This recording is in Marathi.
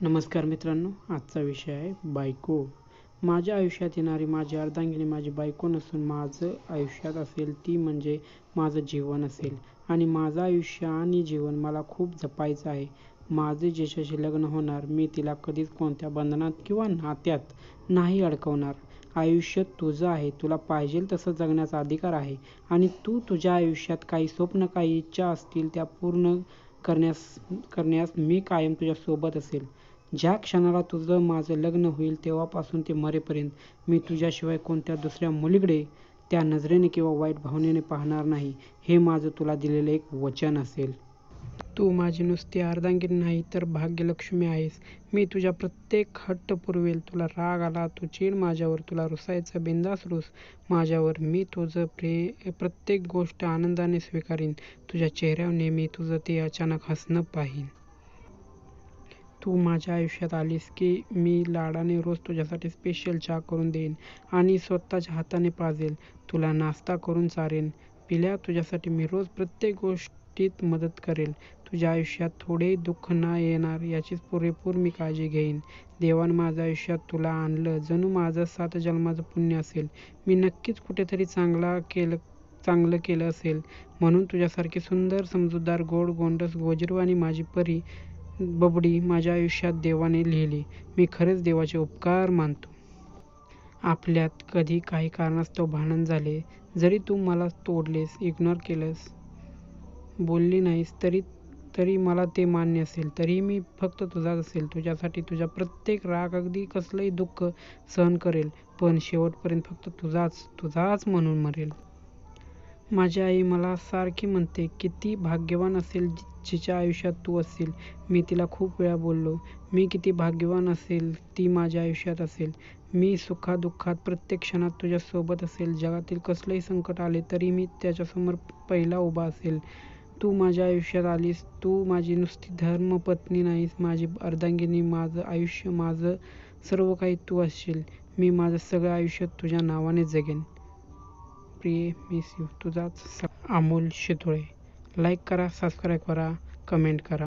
नमस्कार मित्रांनो, आजचा विषय आहे बायको. माझ्या आयुष्यात येणारी माझी अर्धांगिनी माझी बायको नसून माझं आयुष्यात असेल, ती म्हणजे माझं जीवन असेल आणि माझं आयुष्य आणि जीवन मला खूप जपायचं आहे. माझे ज्याच्याशी लग्न होणार, मी तिला कधीच कोणत्या बंधनात किंवा नात्यात नाही अडकवणार. आयुष्य तुझं आहे, तुला पाहिजे तसं जगण्याचा अधिकार आहे आणि तू तुझ्या आयुष्यात काही स्वप्न, काही इच्छा असतील त्या पूर्ण करण्यास मी कायम तुझ्यासोबत असेल. ज्या क्षणाला तुझं माझं लग्न होईल तेव्हापासून ते मरेपर्यंत मी तुझ्याशिवाय कोणत्या दुसऱ्या मुलीकडे त्या नजरेने किंवा वाईट भावनेने पाहणार नाही, हे माझं तुला दिलेलं एक वचन असेल. तू माझी नुसती अर्धांगिनी नाही तर भाग्यलक्ष्मी आहेस. मी तुझ्या प्रत्येक हट्ट पुरवेल. तुला राग आला, तू चिड माझ्यावर, तुला रुसायचं बिनधास्त रुस माझ्यावर. मी तुझं प्रत्येक गोष्ट आनंदाने स्वीकारीन. तुझ्या चेहऱ्यावर नेहमी तुझं ते अचानक हसणं पाहीन. तू माझ्या आयुष्यात आलीस की मी लाडाने रोज तुझ्यासाठी स्पेशल चहा करून देईन आणि स्वतःच्या हाताने पाजेल. तुला नाश्ता करून चारेन. पिल्या तुझ्यासाठी मी रोज प्रत्येक गोष्टीत मदत करेल. तुझ्या आयुष्यात थोडेही दुःख न येणार याचीच पुरेपूर मी काळजी घेईन. देवानं माझ्या आयुष्यात तुला आणलं जणू माझं 7 जन्माचं पुण्य असेल. मी नक्कीच कुठेतरी चांगलं केलं असेल म्हणून तुझ्यासारखी सुंदर, समजूतदार, गोड, गोंडस, गोजिरवाणी माझी परी बबडी माझ्या आयुष्यात देवाने लिहिली. मी खरेच देवाचे उपकार मानतो. आपल्यात कधी काही कारणास्तव भांडण झाले, जरी तू मला तोडलेस, इग्नोर केलंस, बोलली नाहीस तरी मला ते मान्य असेल. तरीही मी फक्त तुझाच असेल. तुझ्यासाठी तुझ्या प्रत्येक राग, अगदी कसलंही दुःख सहन करेल, पण शेवटपर्यंत फक्त तुझाच म्हणून मरेल. माझी आई मला सारखी म्हणते, किती भाग्यवान असेल जिच्या आयुष्यात तू असशील. मी तिला खूप वेळा बोललो, मी किती भाग्यवान असेल ती माझ्या आयुष्यात असेल. मी सुखादुःखात प्रत्येक क्षणात तुझ्यासोबत असेल. जगातील कसलंही संकट आले तरी मी त्याच्यासमोर पहिला उभा असेल. तू माझ्या आयुष्यात आलीस. तू माझी नुसती धर्मपत्नी नाहीस, माझी अर्धांगिनी, माझं आयुष्य, माझं सर्व काही तू असशील. मी माझं सगळं आयुष्य तुझ्या नावाने जगेन. प्रिये, मिस यू. तुझाच अमोल शितोळे. लाईक करा, सबस्क्राईब करा, कमेंट करा.